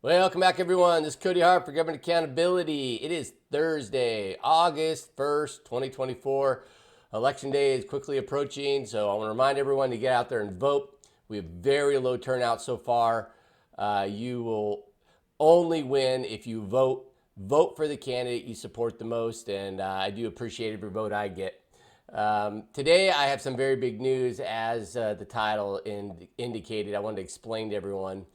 Welcome back, everyone. This is Cody Hart for Government Accountability. It is Thursday, August 1st, 2024. Election day is quickly approaching, so I want to remind everyone to get out there and vote. We have very low turnout so far. You will only win if you vote. Vote for the candidate you support the most, and I do appreciate every vote I get. Today, I have some very big news, as the title indicated. I wanted to explain to everyone.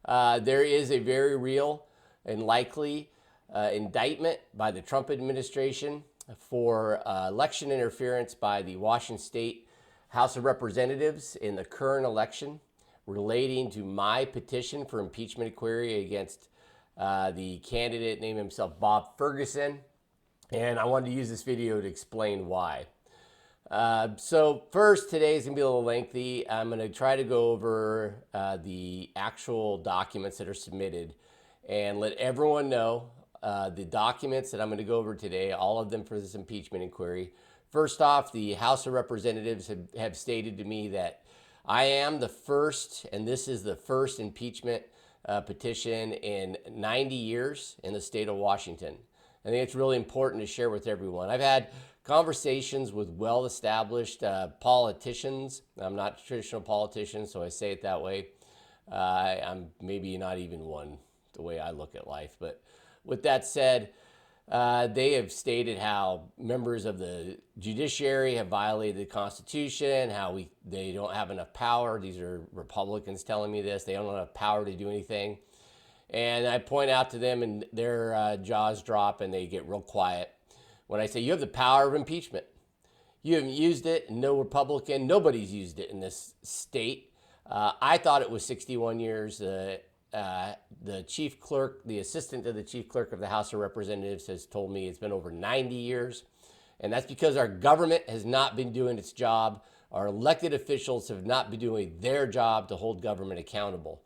There is a very real and likely indictment by the Trump administration for election interference by the Washington State House of Representatives in the current election relating to my petition for impeachment inquiry against the candidate named himself Bob Ferguson. And I wanted to use this video to explain why. So first, today is going to be a little lengthy. I'm going to try to go over the actual documents that are submitted and let everyone know the documents that I'm going to go over today, all of them for this impeachment inquiry. First off, the House of Representatives have stated to me that I am the first, and this is the first impeachment petition in 90 years in the state of Washington. I think it's really important to share with everyone. I've had conversations with well-established politicians. I'm not a traditional politician, so I say it that way. I'm maybe not even one, the way I look at life. But with that said, they have stated how members of the judiciary have violated the Constitution, how they don't have enough power. These are Republicans telling me this. They don't have enough power to do anything. And I point out to them, and their jaws drop, and they get real quiet when I say, you have the power of impeachment. You haven't used it, and no Republican, nobody's used it in this state. I thought it was 61 years. The chief clerk, the assistant to the chief clerk of the House of Representatives has told me it's been over 90 years. And that's because our government has not been doing its job. Our elected officials have not been doing their job to hold government accountable.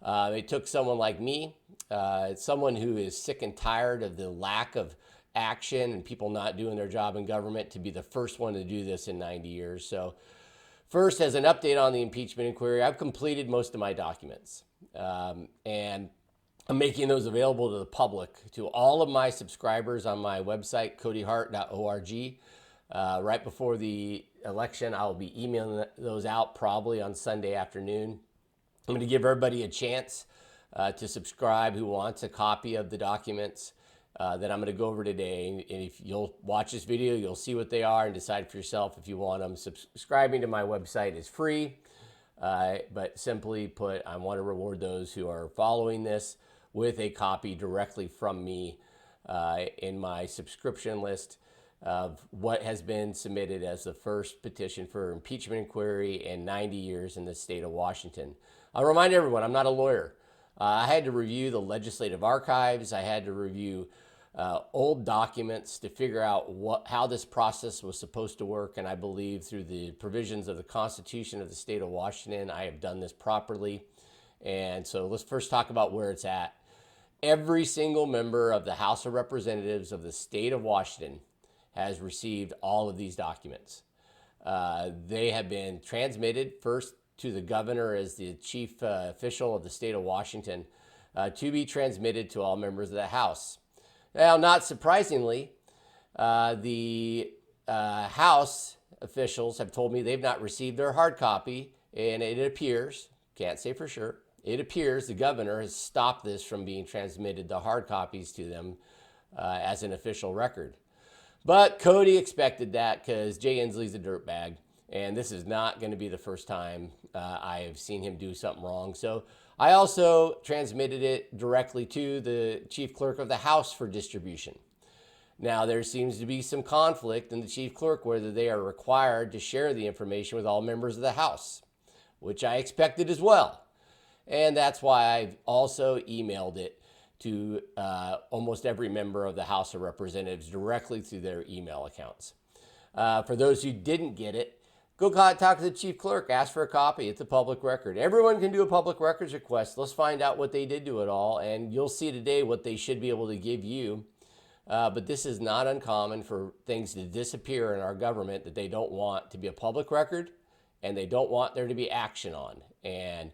It took someone like me, someone who is sick and tired of the lack of action and people not doing their job in government, to be the first one to do this in 90 years. So first, as an update on the impeachment inquiry, I've completed most of my documents. And I'm making those available to the public, to all of my subscribers on my website, codyhart.org. Right before the election, I'll be emailing those out probably on Sunday afternoon. I'm going to give everybody a chance to subscribe who wants a copy of the documents that I'm going to go over today. And if you'll watch this video, you'll see what they are and decide for yourself if you want them. Subscribing to my website is free, but simply put, I want to reward those who are following this with a copy directly from me in my subscription list of what has been submitted as the first petition for impeachment inquiry in 90 years in the state of Washington. I'll remind everyone, I'm not a lawyer. I had to review the legislative archives. I had to review old documents to figure out how this process was supposed to work. And I believe through the provisions of the Constitution of the state of Washington, I have done this properly. And so let's first talk about where it's at. Every single member of the House of Representatives of the state of Washington has received all of these documents. They have been transmitted first to the governor as the chief official of the state of Washington to be transmitted to all members of the House. Now, not surprisingly, the House officials have told me they've not received their hard copy, and it appears, can't say for sure, it appears the governor has stopped this from being transmitted, the hard copies, to them as an official record. But Cody expected that because Jay Inslee's a dirtbag. And this is not going to be the first time I have seen him do something wrong. So I also transmitted it directly to the chief clerk of the House for distribution. Now, there seems to be some conflict in the chief clerk whether they are required to share the information with all members of the House, which I expected as well. And that's why I've also emailed it to almost every member of the House of Representatives directly through their email accounts. For those who didn't get it, go talk to the chief clerk, ask for a copy. It's a public record. Everyone can do a public records request. Let's find out what they did to it all, and you'll see today what they should be able to give you. But this is not uncommon for things to disappear in our government that they don't want to be a public record, and they don't want there to be action on. And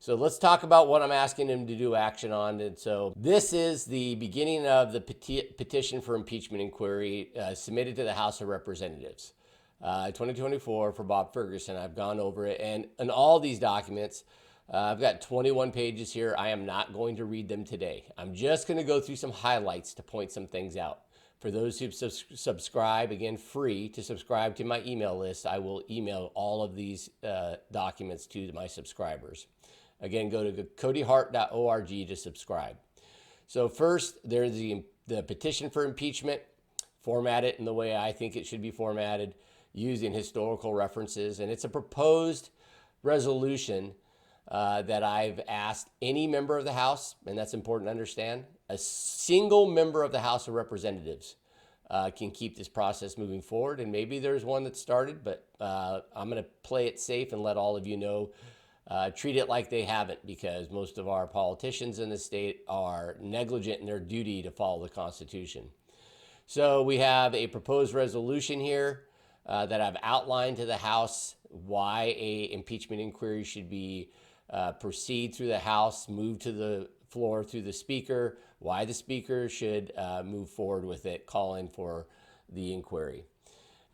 So let's talk about what I'm asking him to do action on. And so this is the beginning of the petition for impeachment inquiry submitted to the House of Representatives, 2024 for Bob Ferguson. I've gone over it. And in all these documents, I've got 21 pages here. I am not going to read them today. I'm just going to go through some highlights to point some things out. For those who subscribe, again, free to subscribe to my email list, I will email all of these documents to my subscribers. Again, go to codyhart.org to subscribe. So first, there's the petition for impeachment. Format it in the way I think it should be formatted, using historical references. And it's a proposed resolution that I've asked any member of the House, and that's important to understand, a single member of the House of Representatives can keep this process moving forward. And maybe there's one that started, but I'm going to play it safe and let all of you know. Treat it like they haven't, because most of our politicians in the state are negligent in their duty to follow the Constitution. So we have a proposed resolution here that I've outlined to the House why a impeachment inquiry should be proceed through the House, move to the floor through the Speaker, why the Speaker should move forward with it, calling for the inquiry.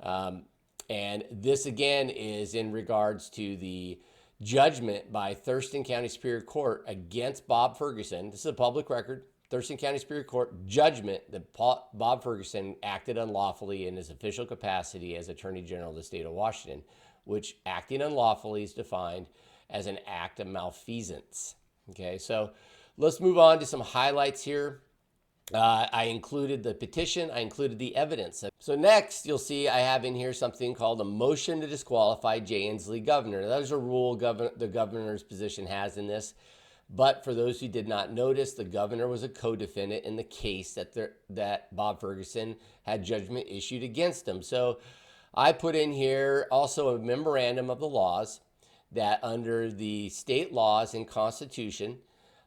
And this again is in regards to the judgment by Thurston County Superior Court against Bob Ferguson. This is a public record. Thurston County Superior Court judgment that Bob Ferguson acted unlawfully in his official capacity as Attorney General of the state of Washington, which acting unlawfully is defined as an act of malfeasance. Okay, so let's move on to some highlights here. I included the petition. I included the evidence. So next, you'll see I have in here something called a motion to disqualify Jay Inslee governor. Now, that is a rule the governor's position has in this. But for those who did not notice, the governor was a co-defendant in the case that Bob Ferguson had judgment issued against him. So I put in here also a memorandum of the laws that under the state laws and Constitution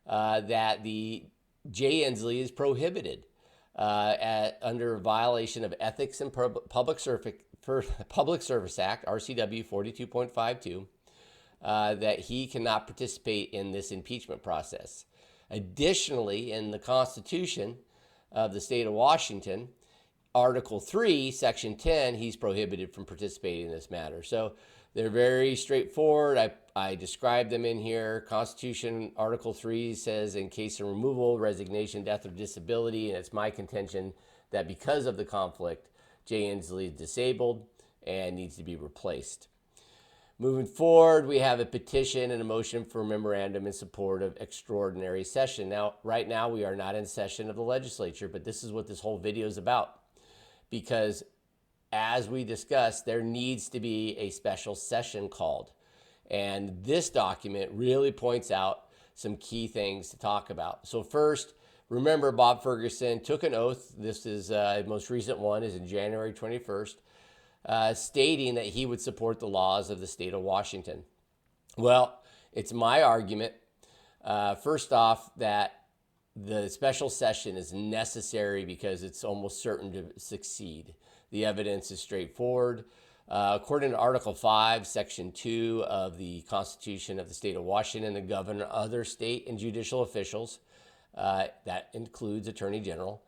that the Jay Inslee is prohibited under violation of Ethics and Public Service Act, RCW 42.52, that he cannot participate in this impeachment process. Additionally, in the Constitution of the state of Washington, Article 3, Section 10, he's prohibited from participating in this matter. So they're very straightforward. I described them in here. Constitution, Article 3 says in case of removal, resignation, death, or disability, and it's my contention that because of the conflict, Jay Inslee is disabled and needs to be replaced. Moving forward, we have a petition and a motion for a memorandum in support of extraordinary session. Now, right now, we are not in session of the legislature, but this is what this whole video is about. Because as we discussed, there needs to be a special session called. And this document really points out some key things to talk about. So first, remember Bob Ferguson took an oath. This is the most recent one is in January 21st, stating that he would support the laws of the state of Washington. Well, it's my argument, first off, that the special session is necessary because it's almost certain to succeed. The evidence is straightforward. According to Article 5, Section 2 of the Constitution of the state of Washington, the governor, other state and judicial officials, that includes Attorney General,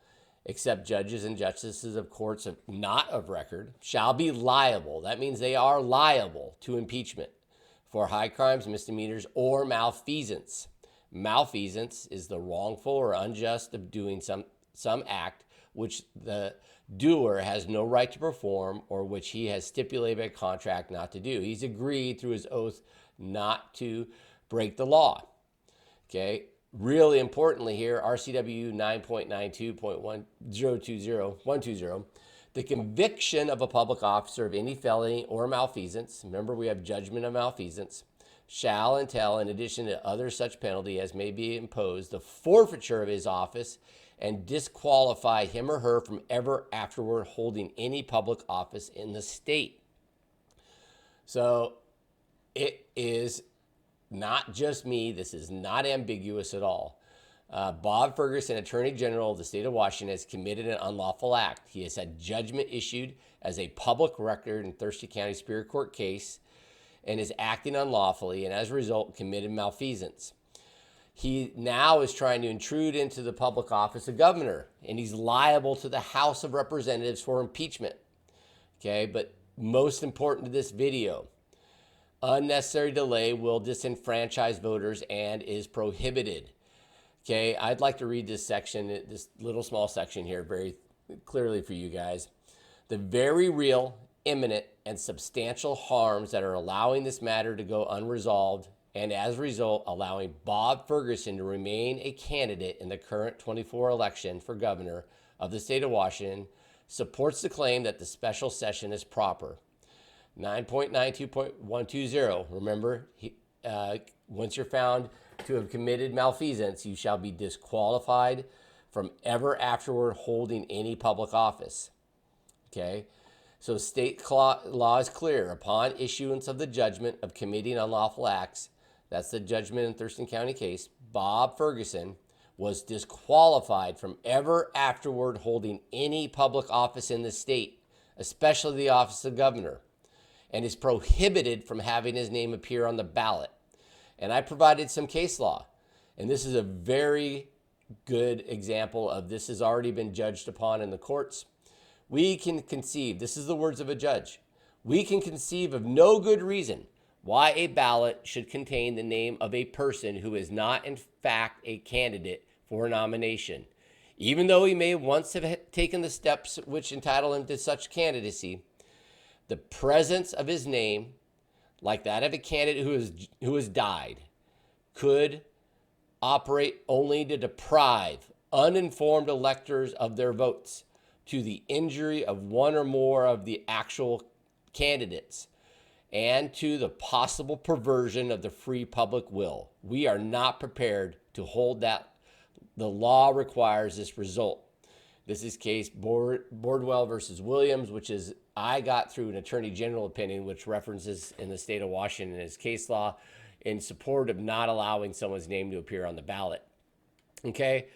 except judges and justices of courts not of record, shall be liable. That means they are liable to impeachment for high crimes, misdemeanors, or malfeasance. Malfeasance is the wrongful or unjust of doing some act which the doer has no right to perform or which he has stipulated by contract not to do. He's agreed through his oath not to break the law. Okay. Really importantly here, RCW 9.92.120, the conviction of a public officer of any felony or malfeasance, remember we have judgment of malfeasance, shall entail, in addition to other such penalty as may be imposed, the forfeiture of his office and disqualify him or her from ever afterward holding any public office in the state. So it is not just me. This is not ambiguous at all. Bob Ferguson, Attorney General of the state of Washington, has committed an unlawful act. He has had judgment issued as a public record in Thurston County Superior Court case, and is acting unlawfully, and as a result committed malfeasance. He now is trying to intrude into the public office of governor, and he's liable to the House of Representatives for impeachment. Okay, but most important to this video, unnecessary delay will disenfranchise voters and is prohibited. Okay, I'd like to read this section, this little small section here very clearly for you guys. The very real, imminent, and substantial harms that are allowing this matter to go unresolved, and as a result allowing Bob Ferguson to remain a candidate in the current 24 election for governor of the state of Washington, supports the claim that the special session is proper. 9.92.120, remember, once you're found to have committed malfeasance, you shall be disqualified from ever afterward holding any public office. Okay, so state law is clear. Upon issuance of the judgment of committing unlawful acts, that's the judgment in Thurston County case, Bob Ferguson was disqualified from ever afterward holding any public office in the state, especially the office of governor, and is prohibited from having his name appear on the ballot. And I provided some case law, and this is a very good example of this has already been judged upon in the courts. We can conceive, this is the words of a judge, we can conceive of no good reason why a ballot should contain the name of a person who is not in fact a candidate for a nomination, even though he may once have taken the steps which entitle him to such candidacy. The presence of his name, like that of a candidate who has died, could operate only to deprive uninformed electors of their votes to the injury of one or more of the actual candidates and to the possible perversion of the free public will. We are not prepared to hold that. The law requires this result. This is case Bordwell versus Williams, which is, I got through an attorney general opinion, which references in the state of Washington as case law in support of not allowing someone's name to appear on the ballot. Okay.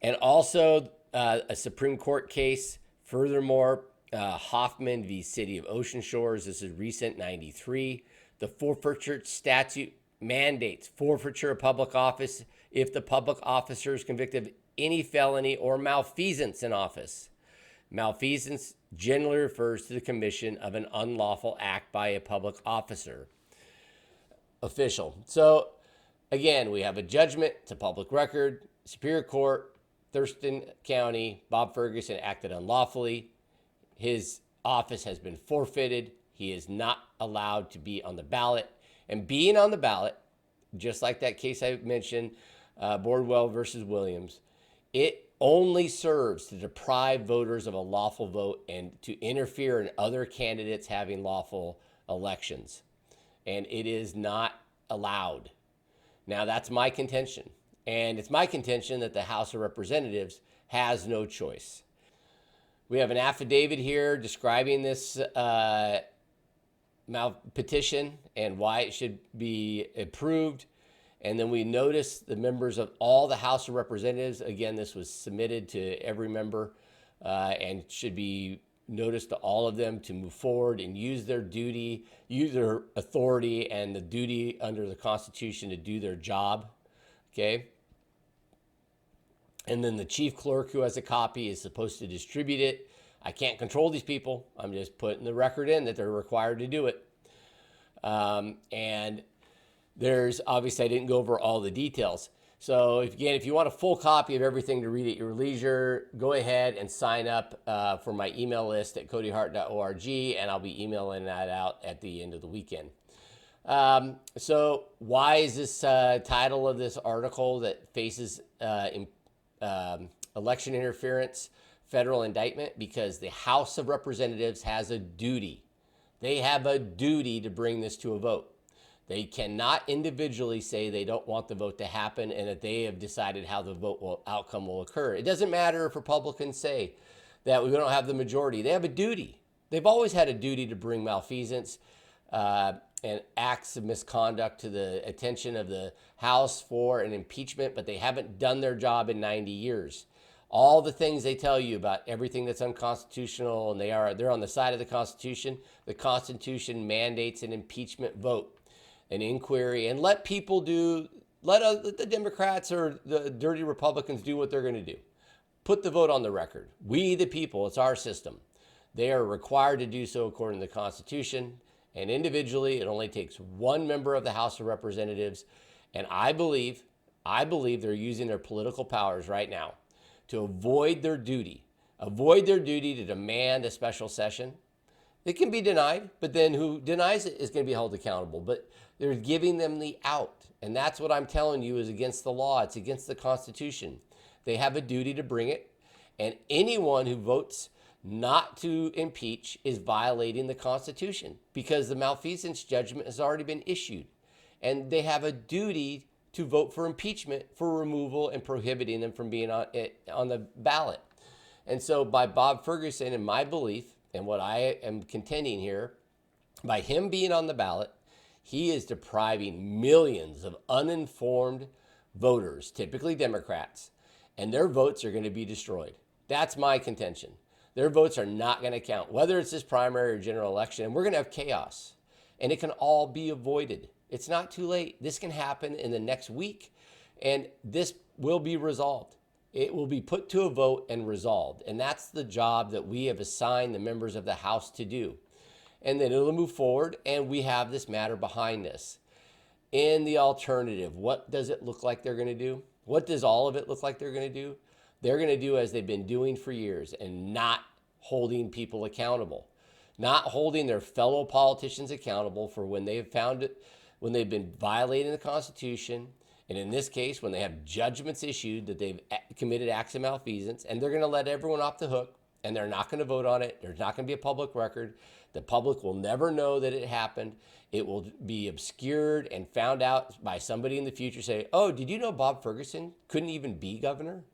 And also a Supreme Court case, furthermore, Hoffman v. City of Ocean Shores. This is recent, 93. The forfeiture statute mandates forfeiture of public office if the public officer is convicted of any felony or malfeasance in office. Malfeasance generally refers to the commission of an unlawful act by a public official. So again, we have a judgment to public record, Superior Court, Thurston County, Bob Ferguson acted unlawfully. His office has been forfeited. He is not allowed to be on the ballot. And being on the ballot, just like that case I mentioned, Bordwell versus Williams, it only serves to deprive voters of a lawful vote and to interfere in other candidates having lawful elections. And it is not allowed. Now, that's my contention. And it's my contention that the House of Representatives has no choice. We have an affidavit here describing this petition and why it should be approved. And then we notice the members of all the House of Representatives. Again, this was submitted to every member and should be noticed to all of them to move forward and use their duty, use their authority and the duty under the Constitution to do their job. Okay. And then the chief clerk who has a copy is supposed to distribute it. I can't control these people. I'm just putting the record in that they're required to do it. And there's, obviously I didn't go over all the details. So if you want a full copy of everything to read at your leisure, go ahead and sign up for my email list at codyhart.org, and I'll be emailing that out at the end of the weekend. So why is this title of this article that faces election interference, federal indictment? Because the House of Representatives has a duty. They have a duty to bring this to a vote. They cannot individually say they don't want the vote to happen and that they have decided how the outcome will occur. It doesn't matter if Republicans say that we don't have the majority. They have a duty. They've always had a duty to bring malfeasance and acts of misconduct to the attention of the House for an impeachment, but they haven't done their job in 90 years. all the things they tell you about everything that's unconstitutional, and they're on the side of the Constitution mandates an impeachment vote, an inquiry, and let the Democrats or the dirty Republicans do what they're going to do. Put the vote on the record. We, the people, it's our system. They are required to do so according to the Constitution, and individually, it only takes one member of the House of Representatives, and I believe they're using their political powers right now to avoid their duty to demand a special session. It can be denied, but then who denies it is going to be held accountable. But they're giving them the out, and that's what I'm telling you is against the law. It's against the Constitution. They have a duty to bring it, and anyone who votes not to impeach is violating the Constitution because the malfeasance judgment has already been issued, and they have a duty to vote for impeachment for removal and prohibiting them from being on the ballot. And so by Bob Ferguson, in my belief, and what I am contending here, by him being on the ballot, he is depriving millions of uninformed voters, typically Democrats, and their votes are going to be destroyed. That's my contention. Their votes are not going to count, whether it's this primary or general election, and we're going to have chaos, and it can all be avoided. It's not too late. This can happen in the next week, and this will be resolved. It will be put to a vote and resolved, and that's the job that we have assigned the members of the House to do. And then it'll move forward, and we have this matter behind us. In the alternative, what does it look like they're going to do? What does all of it look like they're going to do? They're going to do as they've been doing for years and not holding people accountable, not holding their fellow politicians accountable for when they've been violating the Constitution, and in this case, when they have judgments issued that they've committed acts of malfeasance, and they're going to let everyone off the hook, and they're not going to vote on it. There's not going to be a public record. The public will never know that it happened. It will be obscured and found out by somebody in the future say, oh, did you know Bob Ferguson couldn't even be governor?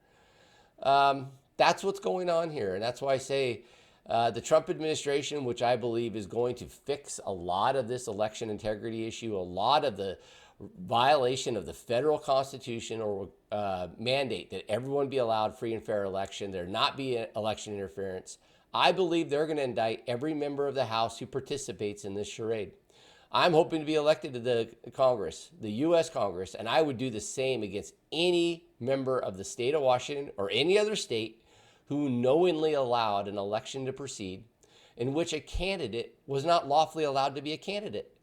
That's what's going on here. And that's why I say the Trump administration, which I believe is going to fix a lot of this election integrity issue, a lot of the violation of the federal Constitution or mandate that everyone be allowed free and fair election, there not be election interference. I believe they're going to indict every member of the House who participates in this charade. I'm hoping to be elected to the Congress, the U.S. Congress, and I would do the same against any member of the state of Washington or any other state who knowingly allowed an election to proceed in which a candidate was not lawfully allowed to be a candidate.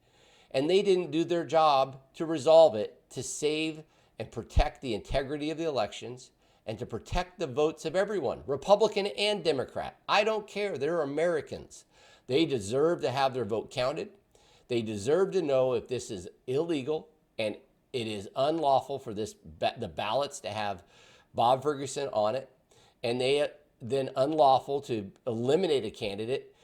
And they didn't do their job to resolve it, to save and protect the integrity of the elections and to protect the votes of everyone, Republican and Democrat. I don't care. They're Americans. They deserve to have their vote counted. They deserve to know if this is illegal and it is unlawful for the ballots to have Bob Ferguson on it, and they then unlawful to eliminate a candidate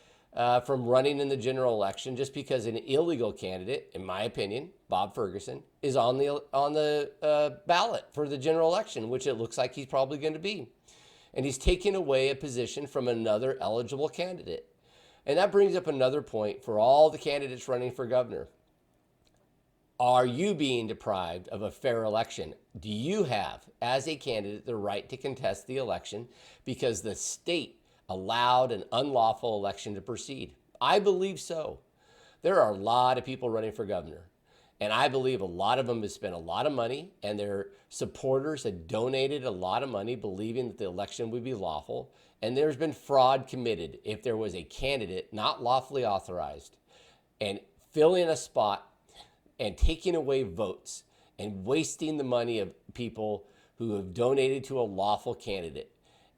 from running in the general election just because an illegal candidate, in my opinion, Bob Ferguson, is on the ballot for the general election, which it looks like he's probably going to be. And he's taking away a position from another eligible candidate. And that brings up another point for all the candidates running for governor. Are you being deprived of a fair election? Do you have, as a candidate, the right to contest the election because the state allowed an unlawful election to proceed? I believe so. There are a lot of people running for governor, and I believe a lot of them have spent a lot of money, and their supporters had donated a lot of money believing that the election would be lawful, and there's been fraud committed if there was a candidate not lawfully authorized and filling a spot and taking away votes and wasting the money of people who have donated to a lawful candidate.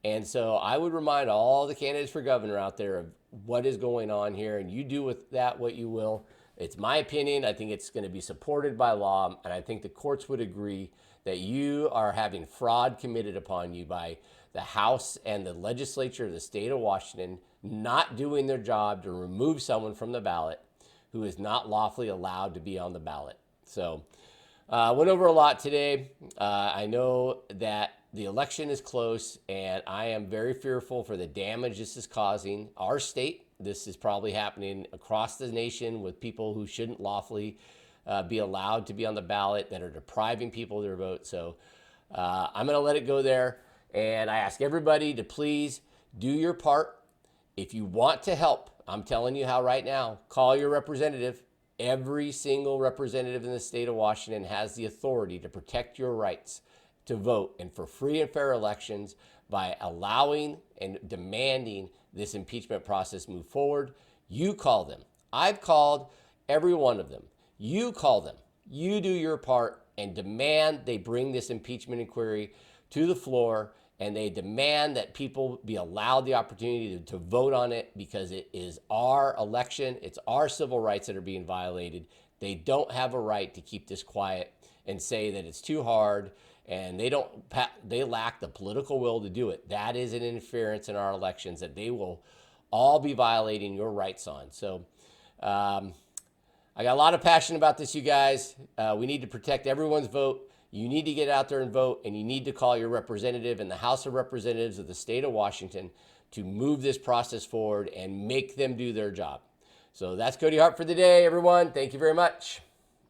And so I would remind all the candidates for governor out there of what is going on here, and you do with that what you will. It's my opinion. I think it's going to be supported by law, and I think the courts would agree that you are having fraud committed upon you by the House and the legislature of the state of Washington not doing their job to remove someone from the ballot who is not lawfully allowed to be on the ballot. So went over a lot today. I know that the election is close, and I am very fearful for the damage this is causing our state. This is probably happening across the nation with people who shouldn't lawfully be allowed to be on the ballot that are depriving people of their vote. So I'm going to let it go there. And I ask everybody to please do your part. If you want to help, I'm telling you how right now, call your representative. Every single representative in the state of Washington has the authority to protect your rights to vote and for free and fair elections by allowing and demanding this impeachment process move forward. You call them. I've called every one of them. You call them. You do your part and demand they bring this impeachment inquiry to the floor, and they demand that people be allowed the opportunity to vote on it, because it is our election. It's our civil rights that are being violated. They don't have a right to keep this quiet and say that it's too hard, and they lack the political will to do it. That is an interference in our elections that they will all be violating your rights on. So I got a lot of passion about this, you guys. We need to protect everyone's vote. You need to get out there and vote, and you need to call your representative in the House of Representatives of the state of Washington to move this process forward and make them do their job. So that's Cody Hart for the day, everyone. Thank you very much.